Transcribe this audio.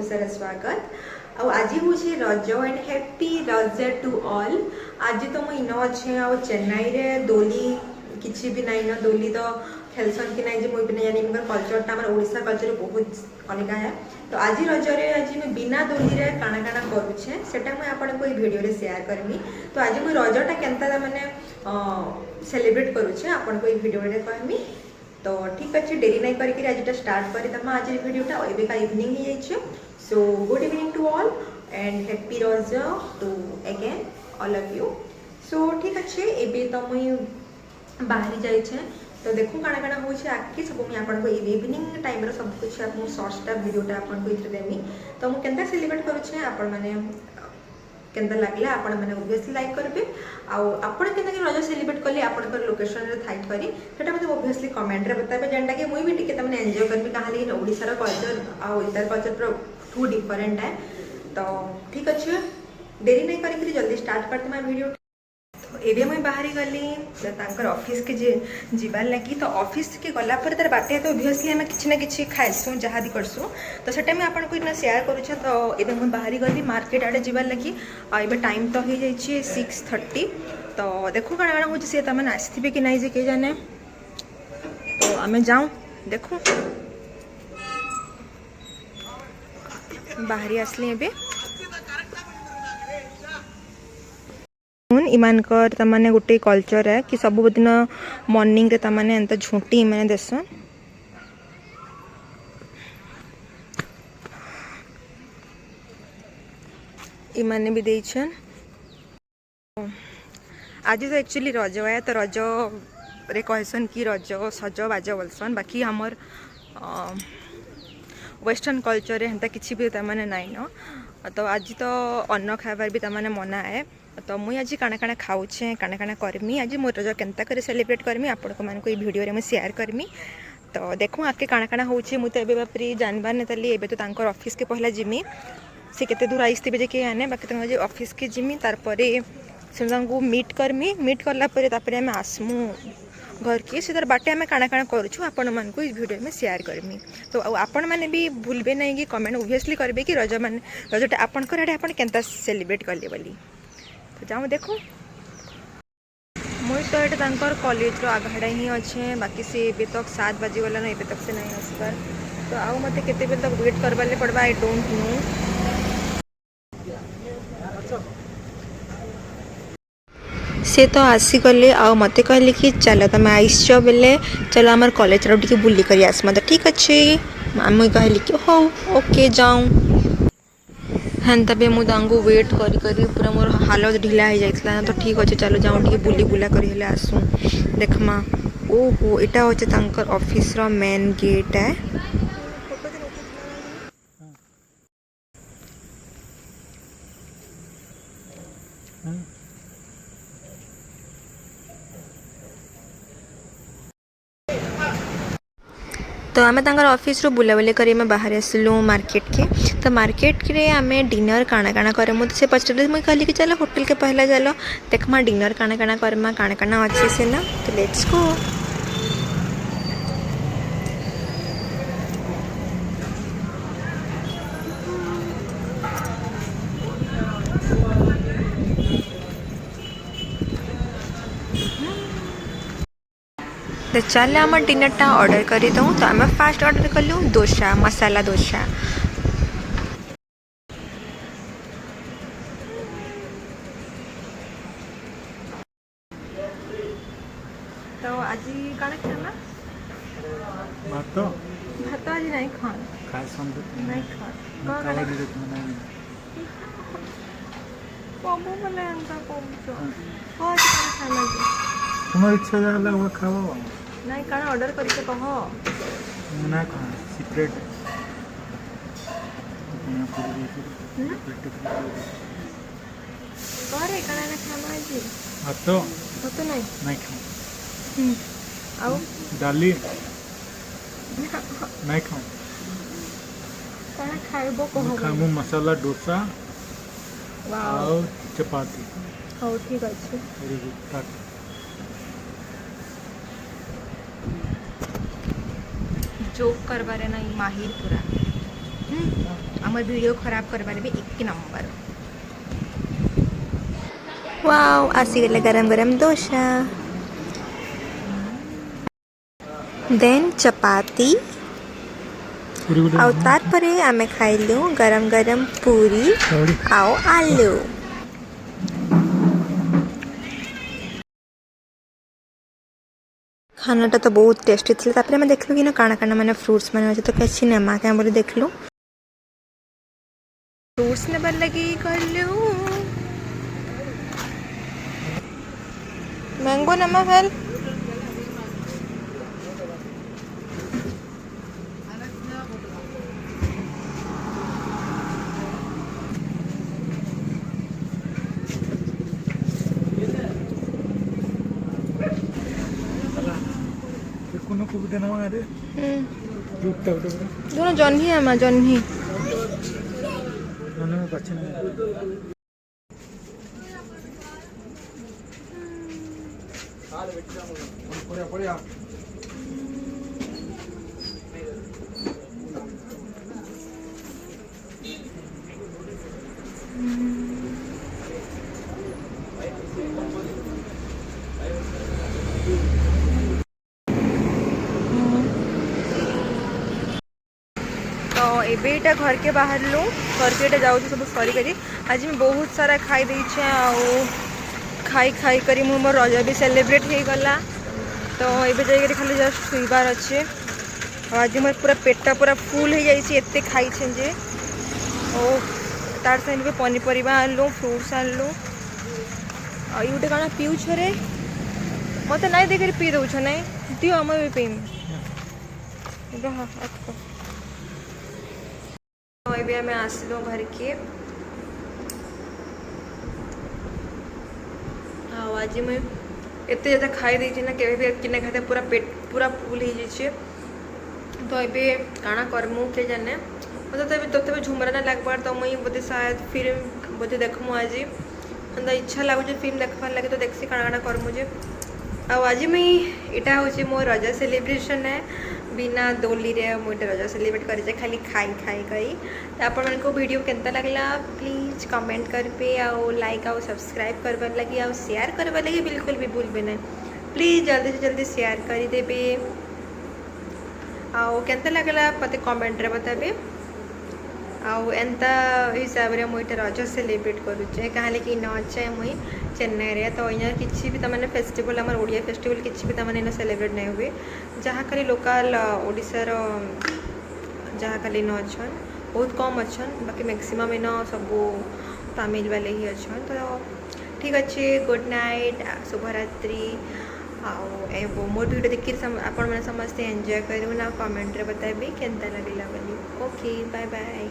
बहुत सारा स्वागत। आज हूँ रज एंड हैप्पी रज टू ऑल। आज तो मुझ इन अच्छे चेन्नई रे दोली किसी भी नाइन दोली तो खेलसन कि नहीं मुझे नहीं जानी मगर कल्चरटा आम ओडिशा कल्चर बहुत अलग है। तो आज रजरे आज मैं बिना दोली रे काना काना करुचे सेटा मुझे आपको वीडियो रे शेयर करमी। तो आज मुझे रजटा केनता माने सेलिब्रेट करुचे आपको वीडियो रे कहमी। तो ठीक अच्छे डेरी नहीं करके आज स्टार्ट करी तम आज वीडियोटा एबे का इवनिंग ही जाइए। So good evening to all and happy रज to again all of you. So ठीक अच्छे एबे तो मुई बाहरी जाइए। तो देखो काना काना हो आगे सब मुझे आपको इवनिंग टाइम सब कुछ आप सर्ट्सटा वीडियोटा आपको ये देमी। तो मुझे केनता सेलिब्रेट करुचे आपण मैंने केनता लागला आपण मैंने ओबियसली लाइक करेंगे। आपण केनता रज सेलिब्रेट कले आपण लोकेशन रे थाइट करी सेटा मते ओबियसली कमेंट रे बताबे जेंटा कि मुई भी टिके तमने एन्जॉय करबी कहाली ओडिसा रो कल्चर आ इधर कल्चर पूरा टू डिफरेंट है। तो ठीक अच्छे देरी नहीं करी जल्दी स्टार्ट करते मैं वीडियो। तो एबे मुई बाहरी गली तांकर ऑफिस के जीवार लगी। तो ऑफिस के गला पर तार बाटे तो ओबियसली आम किसी ना कि खाइसु जहाँ भी करसु तो सेटा मैं आपको इतना शेयर करुचे। तो एबे मुई बाहरी गली मार्केट आड़े जीवार लगी। एबे टाइम तो हो जाइए 6:30। तो देखो काଣା काଣା हो सी तमें आसथे कि नहीं जे के जाने। तो आम जाऊँ देखो बाहरी आसली एबे इमानकर तमाने गोटे कल्चर है कि सब दिन मॉर्निंग रे तमाने एंत झुंटी मैंने देसन। इमाने भी देछन। आज तो एक्चुअली रज है तो रज रे कहसन कि रज सज बाज बोलसन। बाकी हमर वेस्टर्न कल्चर रे हेंता किछि भी तमाने नाइन। तो आज तो अन्न खाइबार भी तमाने मना है। तो मुझे आज काना काना खाऊचे काना काना करमी आज मोर रज केनता करे सेलिब्रेट करमी आपको मानक ये वीडियो रे मैं शेयर करमी। तो देखो आके काना काना होची मुझे एबे बापरी जानबार नेताली एबे तो तांकर ऑफिस के पहला जिमी से केते दूर आइस्ते जे के आने बाकी तंग जे ऑफिस के जिमी तार परे से तांको मीट करमी। मीट करला परे तापरे हम आसमु घर के से तार बाटे आम काना काना करूछु आपण मानक इस वीडियो में शेयर करमी। तो आपण माने भी भूलबे नहीं कि कमेंट ओबियसली करबे कि रज माने रजटा आपनकर आडे आपण केनता सेलिब्रेट करले बोली। तो जाऊँ देखो मुई तो ये कॉलेज रो आघाड़ा ही अच्छे बाकी से एबे तक 7 बजे गला ना एबे तक से नहीं आसबार। तो आउ मते केते बेल तक वेट करबाले पड़बा आई डोंट नो। से तो आसी गले आ मते कहले कि चलो तुम आइस बेले चलो आमर कॉलेज रो टिके बुली करी आसमा। तो ठीक अच्छे मुई कहली कि हो ओके जाऊँ हेन्ता भी मुझे वेट करी करी पूरा मोर हालत ढिला हो जाता। तो ठीक अच्छे चलो जाऊँ टी बुली बुला कर हेले आसू देखमा। ओहो इटा होचे तांकर ऑफिस रो मेन गेट है। तो आम ऑफिस रो बुलाबुली करी मैं बाहर आसलु मार्केट के। तो मार्केट रे आम डिनर काना काना करे मुझे से पचारे मुझे कहली कि चलो होटल के पहला चलो देखमा डिनर काना काना करमा काना काना अच्छे से ना। तो लेट्स गो। तो चल आम डिनरटा ऑर्डर करी दूँ। तो आम फास्ट ऑर्डर कलु डोसा मसाला डोसा। तो आज काना खाना भात भात आज नहीं खान खाए संदे नहीं खान काला दिले तुमने कबो बोले अंता कबो हां आज काना खाना जी तुम्हारी इच्छा जाला वो खाओ नहीं काना ऑर्डर करके कहो ना खा सीक्रेट दुनिया पूरी करे काना ना खाना जी भात तो नहीं खा आओ डाली नहीं खाओ काना खाइबो कहो खामु मसाला डोसा वाओ और चपाती। हो ठीक अच्छे वेरी गुड टाटा। जोक करबारे ना माहिर पूरा। आम आम वीडियो खराब करबार भी एक नंबर। वाओ आसीगले गरम गरम डोसा देन चपाती पूरी गुटे आउ तार परे आमे खाइलु गरम गरम पूरी आउ आलू। खानाटा तो बहुत टेस्टी थी। तापर मैं देखलु कि ना काना काना मैंने फ्रूट्स मैंने अच्छे तो कैसी नेमा क्या बोले देखलु फ्रूट्स ने बल लगी करलु मैंगो नमा फेल কোনো কুবিতে না আরে দুধটা উঠে পড়ে दोनों जन्ही है मां जन्ही মানে পাচ্ছে না পড়ে পড়ে तो एबेटा घर के बाहर लू घर के जाऊँ सब सरी करी आज मैं बहुत सारा खाई देछे आउ खाई खाई करी मु मोर रज भी सेलिब्रेट हो गला। तो ये जाकर खाली जस्ट शुइबार अच्छे आज मोर पूरा पेटा पूरा फुल हो जाइए एते खाई छे जे ओ तार साइड भी पनीपरिया आनलु फ्रूट्स आनलु आ ये गोटे काना पिउछ रे मत नहीं देकर पी दउछ नहीं दियो हम भी पीम रहा भी आम आसलु घर के हाँ आज मुझे एत ज़्यादा खाई देछि ना केवे भी किने खाते पूरा पेट पूरा फुल हो जाइए। तो ये काना करमु के जाने मतलब तो झुमरा ना लगवार तो मुई बोधे शायद फिल्म बोधे देखमु आज मतलब इच्छा लगुचे फिल्म देखवार लगे तो देखसी काना काना करमु जे आज मुई इटा होची मो रज सेलिब्रेशन है बिना दोली रे मुझे रज सेलिब्रेट करे खाली खाई खाई करी। तो आपण को वीडियो केनता लगला प्लीज कमेंट करबे आउ लाइक आउ सब्सक्राइब करबार लगी आउ शेयर करबार लगी बिल्कुल भी भूलबे ना प्लीज जल्दी से जल्दी शेयर कर देबे आउ केनता लगला पते कमेंट रे बताबे आउ एंता हिसाब रे मुझे रज सेलिब्रेट करूचे कहाँ कि न अच्छे मुई चेन्नई रे तो अँ किसी भी तमाने फेस्टिवल आम ओडिया फेस्टिवल किसी भी तमाने इन सेलिब्रेट नहीं हुए जहाँ खाली लोकल ओडिशार जहाँ खाली न अच्छन बहुत कम अच्छन बाकी मैक्सिमम इन सब तमिल वाले ही अच्छन। तो ठीक अच्छे गुड नाइट शुभरात्रि आउ मोर वीडियो देखिए आपण मैंने समस्ते एंजॉय करूँ ना कमेंट रे बताबी केनता लगला बोली। Okay bye bye.